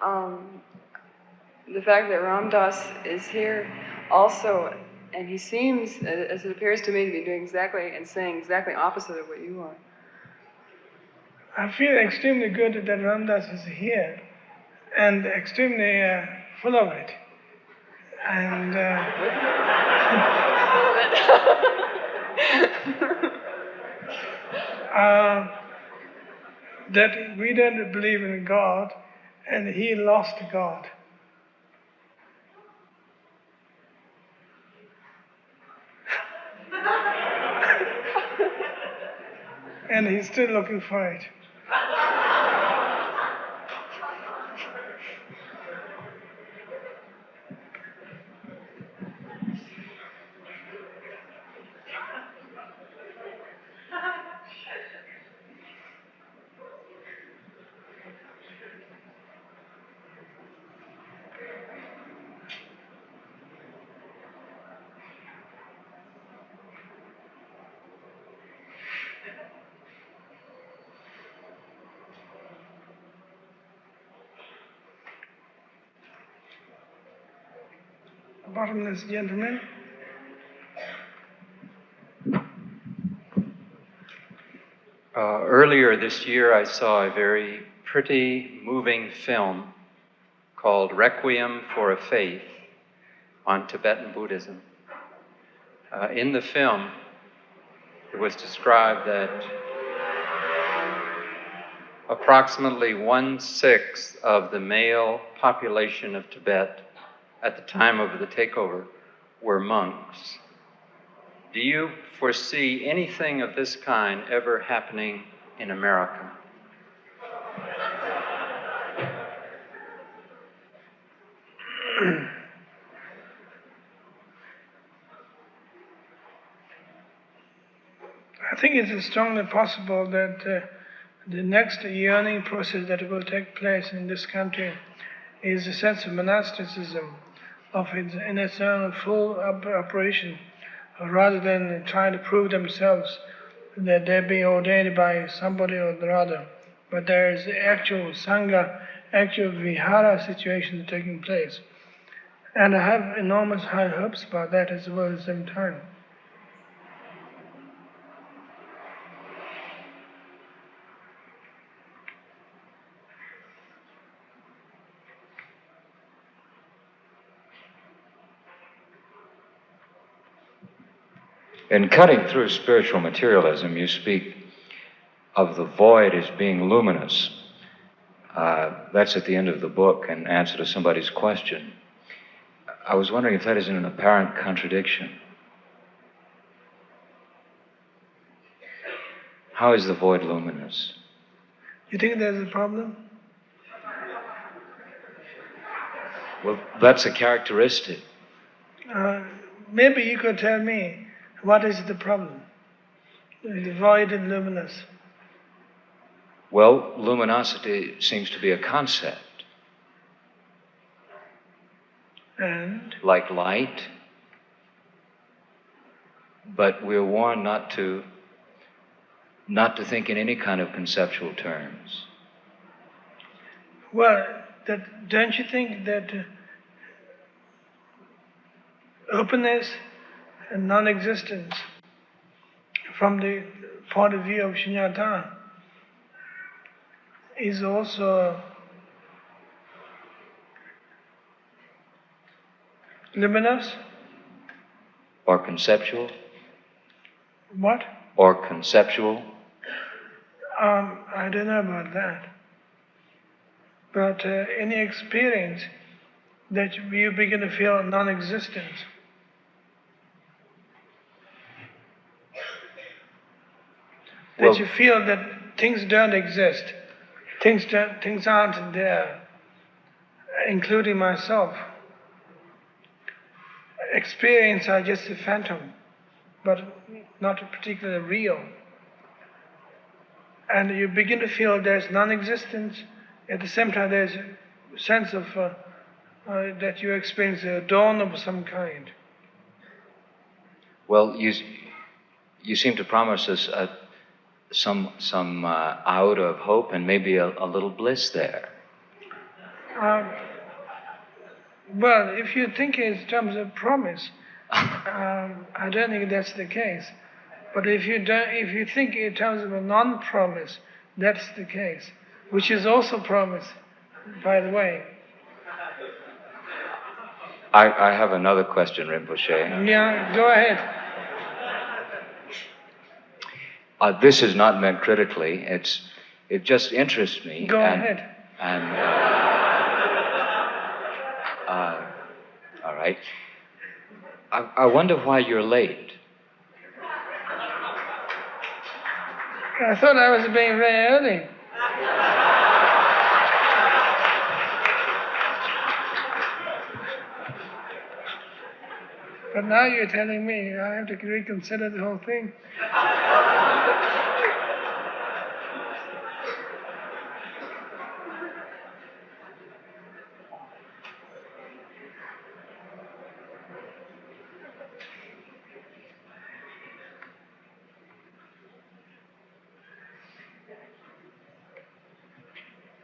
the fact that Ramdas is here also, and he seems, as it appears to me, to be doing exactly and saying exactly opposite of what you are? I feel extremely good that Ramdas is here, and extremely full of it. And that we don't believe in God, and he lost God. And he's still looking for it. Bottomless gentleman. Earlier this year, I saw a very pretty moving film called Requiem for a Faith on Tibetan Buddhism. In the film, it was described that approximately 1/6 of the male population of Tibet at the time of the takeover were monks. Do you foresee anything of this kind ever happening in America? I think it's strongly possible that the next yearning process that will take place in this country is a sense of monasticism, in its own full operation, rather than trying to prove themselves that they be ordained by somebody or the other. But there is actual sangha, actual vihara situation taking place. And I have enormous high hopes about that as well at the same time. In Cutting Through Spiritual Materialism, you speak of the void as being luminous. That's at the end of the book, in answer to somebody's question. I was wondering if that isn't an apparent contradiction. How is the void luminous? You think there's a problem? Well, that's a characteristic. Maybe you could tell me, what is the problem? The void and luminous. Well, luminosity seems to be a concept. And? Like light. But we're warned not to think in any kind of conceptual terms. Well, don't you think that openness and non-existence, from the point of view of Shunyata, is also luminous? Or conceptual? What? Or conceptual? I don't know about that. But any experience that you begin to feel non-existence, that you feel that things don't exist, things aren't there, including myself. Experience are just a phantom, but not particularly real. And you begin to feel there's non-existence. At the same time, there's a sense of that you experience a dawn of some kind. Well, you seem to promise us some out of hope and maybe a little bliss there. Well, if you think in terms of promise, I don't think that's the case. But if you think in terms of a non-promise, that's the case, which is also promise, by the way. I have another question, Rinpoche. Yeah, go ahead. This is not meant critically. It just interests me. Go ahead. All right. I wonder why you're late. I thought I was being very early. But now you're telling me I have to reconsider the whole thing.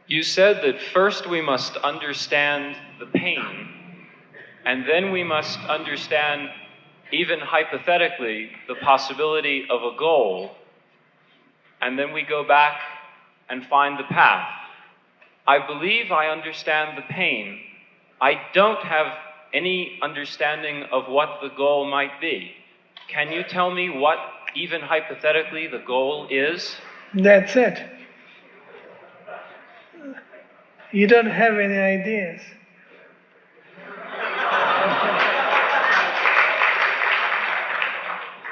You said that first we must understand the pain, and then we must understand, even hypothetically, the possibility of a goal, and then we go back and find the path. I believe I understand the pain. I don't have any understanding of what the goal might be. Can you tell me what, even hypothetically, the goal is? That's it. You don't have any ideas.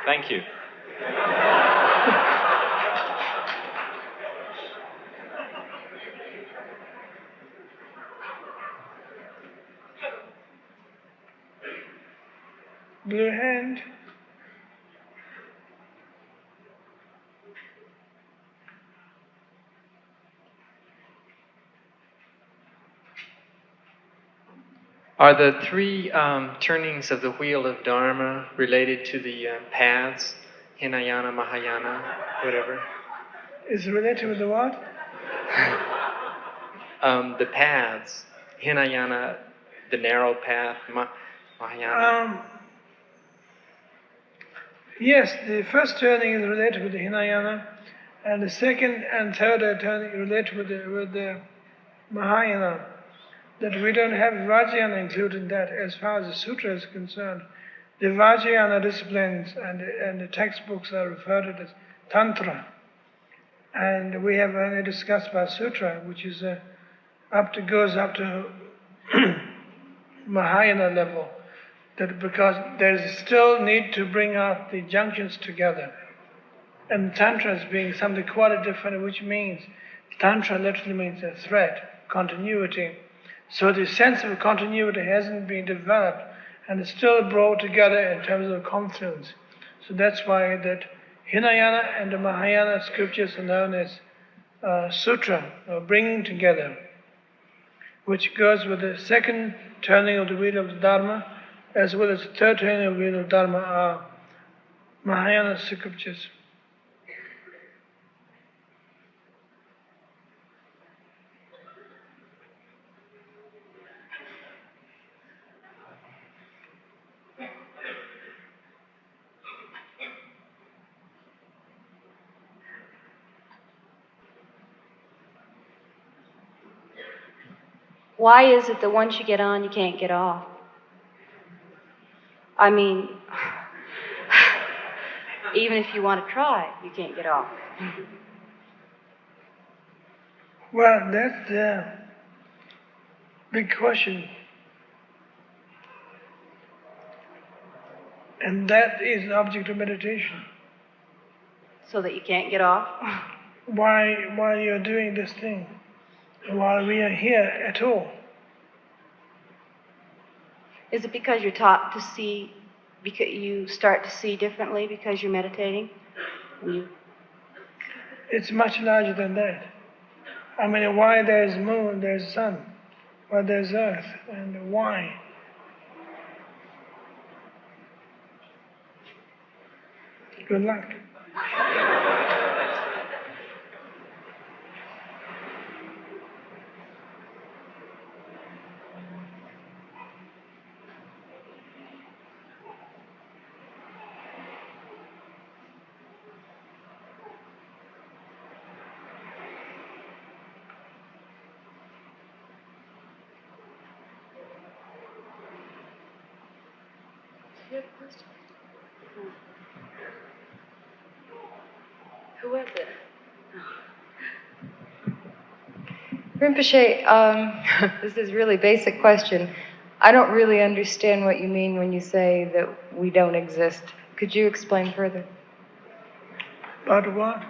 Thank you. Blue hand. Are the three turnings of the wheel of Dharma related to the paths, Hinayana, Mahayana, whatever? Is related with the what? The paths, Hinayana, the narrow path, Mahayana. Yes, the first turning is related with the Hinayana, and the second and third are turning related with the Mahayana. That we don't have Vajrayana included in that as far as the Sutra is concerned. The Vajrayana disciplines and the textbooks are referred to as Tantra. And we have only discussed about Sutra, which is goes up to Mahayana level. That because there is still need to bring out the junctions together. And Tantra is being something quite different, which means Tantra literally means a thread, continuity. So the sense of continuity hasn't been developed and it's still brought together in terms of confluence. So that's why that Hinayana and the Mahayana scriptures are known as Sutra, or bringing together, which goes with the second turning of the wheel of the Dharma, as well as the third turning of the wheel of Dharma are Mahayana scriptures. Why is it that once you get on, you can't get off? I mean, even if you want to try, you can't get off. Well, that's the big question. And that is the object of meditation. So that you can't get off? Why you're doing this thing? While we are here at all. Is it because you're taught to see, because you start to see differently because you're meditating? It's much larger than that. I mean, why there's moon, there's sun, why there's earth, and why? Good luck. Who is it? Rinpoche, this is a really basic question. I don't really understand what you mean when you say that we don't exist. Could you explain further? About what?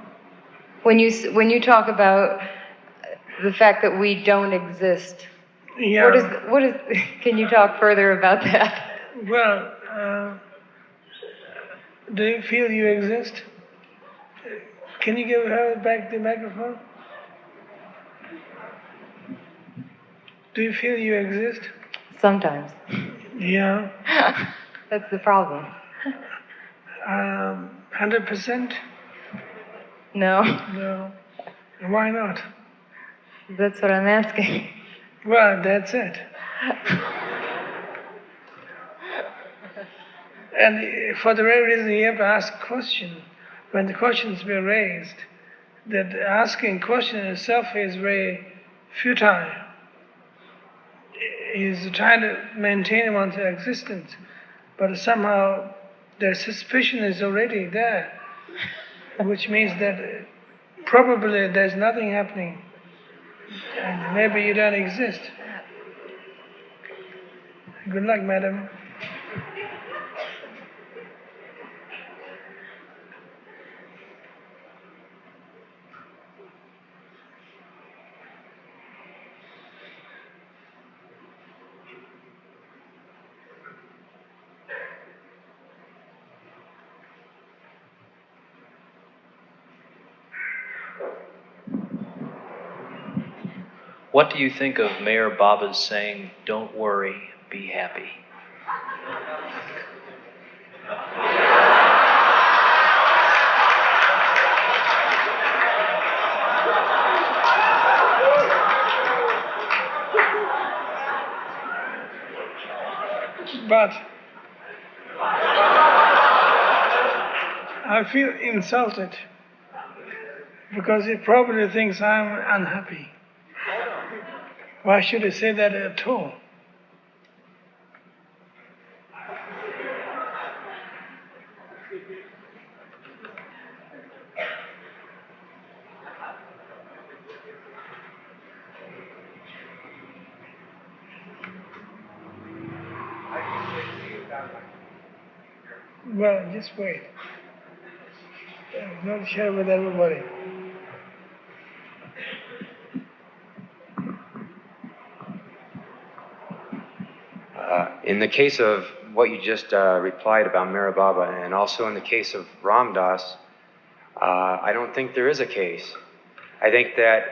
When you talk about the fact that we don't exist, Yeah. what is? Can you talk further about that? Well, do you feel you exist? Can you give her back the microphone? Do you feel you exist? Sometimes. Yeah. That's the problem. 100%? No. No. Why not? That's what I'm asking. Well, that's it. And for the very reason you have to ask a question. When the questions be raised, that asking question in itself is very futile. Is trying to maintain one's existence, but somehow their suspicion is already there, which means that probably there's nothing happening, and maybe you don't exist. Good luck, madam. What do you think of Mayor Baba's saying, "Don't worry, be happy"? But I feel insulted because he probably thinks I'm unhappy. Why should he say that at all? Well, just wait. Not share with everybody. In the case of what you just replied about Mara Baba, and also in the case of Ram Das, I don't think there is a case. I think that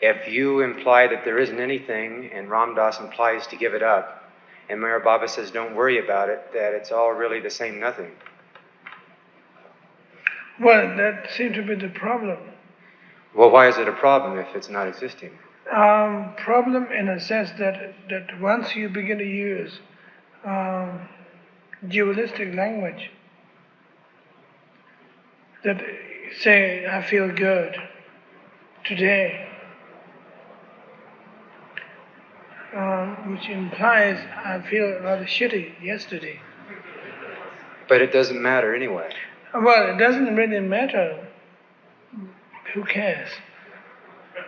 if you imply that there isn't anything, and Ram Das implies to give it up, and Mara Baba says don't worry about it, that it's all really the same nothing. Well, that seems to be the problem. Well, why is it a problem if it's not existing? Problem in a sense that once you begin to use dualistic language, that say, I feel good today, which implies I feel rather shitty yesterday. But it doesn't matter anyway. Well, it doesn't really matter. Who cares?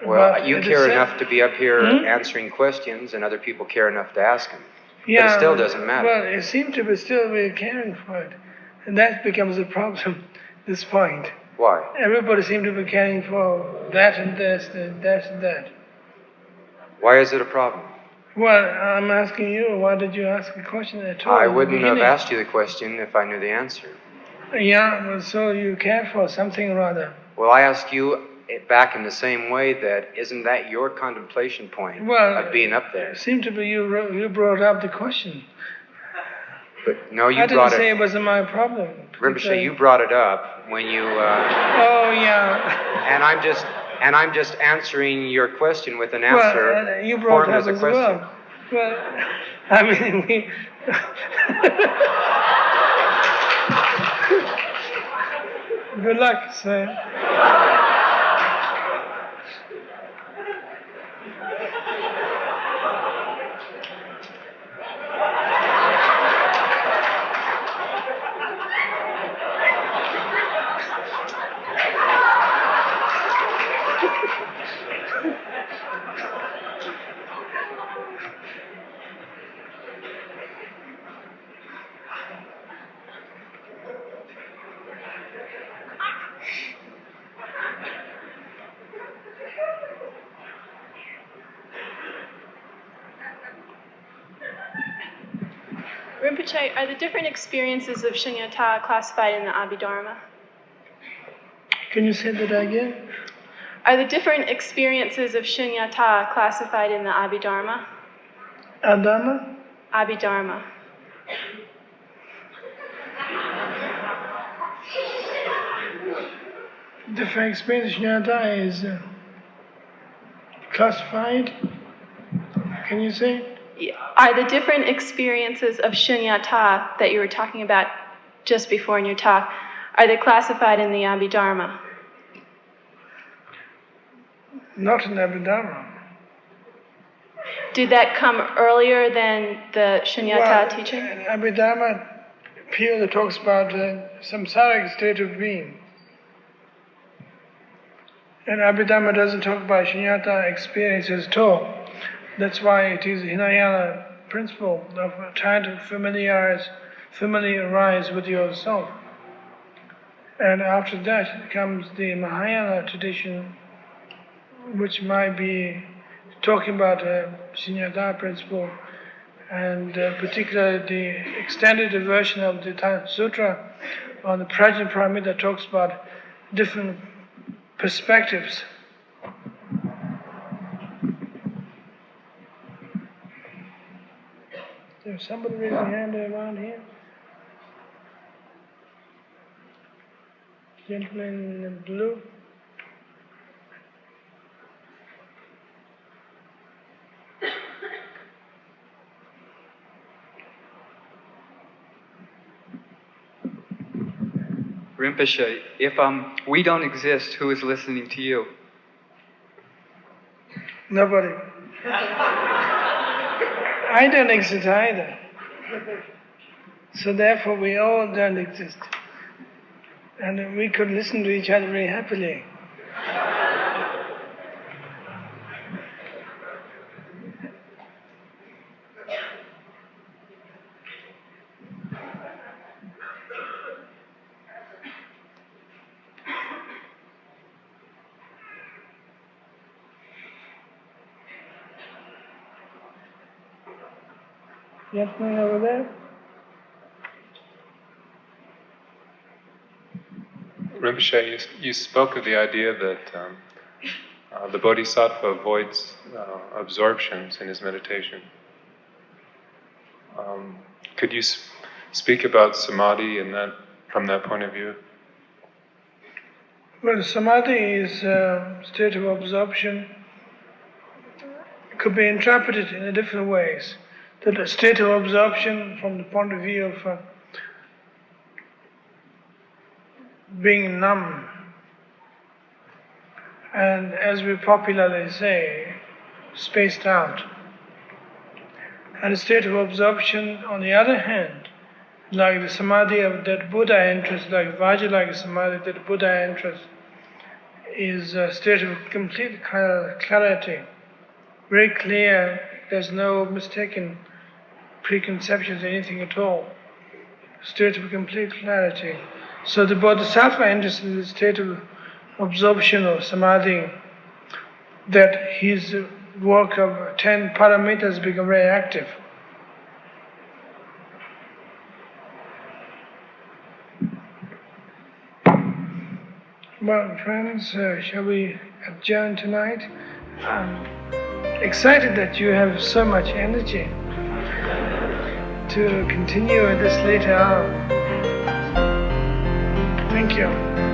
Well, But you care enough to be up here answering questions, and other people care enough to ask them. Yeah, but it still doesn't matter. Well, it seems to be still we're caring for it. And that becomes a problem at this point. Why? Everybody seems to be caring for that and this, and that and that. Why is it a problem? Well, I'm asking you, why did you ask a question at all? I wouldn't have asked you the question if I knew the answer. Yeah, well, so you care for something or other. Well, I ask you back in the same way that isn't that your contemplation point of being up there? It seemed to be you brought up the question. But no, you I brought didn't say it. It wasn't my problem. Rinpoche, you brought it up when you. Oh yeah. And I'm just answering your question with an answer well, you brought formed up as a as question. well. Well, I mean we. Good luck, sir. Rinpoche, are the different experiences of shunyata classified in the Abhidharma? Can you say that again? Are the different experiences of shunyata classified in the Abhidharma? Adharma? Abhidharma. The experience of shunyata is classified. Can you say? Are the different experiences of shunyata that you were talking about just before in your talk, are they classified in the Abhidharma? Not in Abhidharma. did that come earlier than the Shunyata teaching? Abhidharma purely talks about the samsaric state of being. And Abhidharma doesn't talk about Shunyata experiences at all. That's why it is Hinayana principle of trying to familiarize with yourself. And after that comes the Mahayana tradition, which might be talking about Shunyata principle, and particularly the extended version of the Sutra on the Prajnaparamita talks about different perspectives. There's somebody raising a hand around here? Gentleman in blue. Rinpoche, if we don't exist, who is listening to you? Nobody. I don't exist either. So therefore we all don't exist. And we could listen to each other very happily. Gentleman over there. Rinpoche, you spoke of the idea that the Bodhisattva avoids absorptions in his meditation. Could you speak about samadhi from that point of view? Well, samadhi is a state of absorption. It could be interpreted in different ways. That a state of absorption from the point of view of being numb, and as we popularly say, spaced out. And a state of absorption, on the other hand, like the samadhi of that Buddha interest, like Vajrayana samadhi, that Buddha interest, is a state of complete clarity, very clear. There's no mistaken preconceptions, anything at all. State of complete clarity. So the Bodhisattva interest in the state of absorption or samadhi, that his work of 10 paramitas become very active. Well, friends, shall we adjourn tonight? I'm excited that you have so much energy to continue at this later hour. Thank you.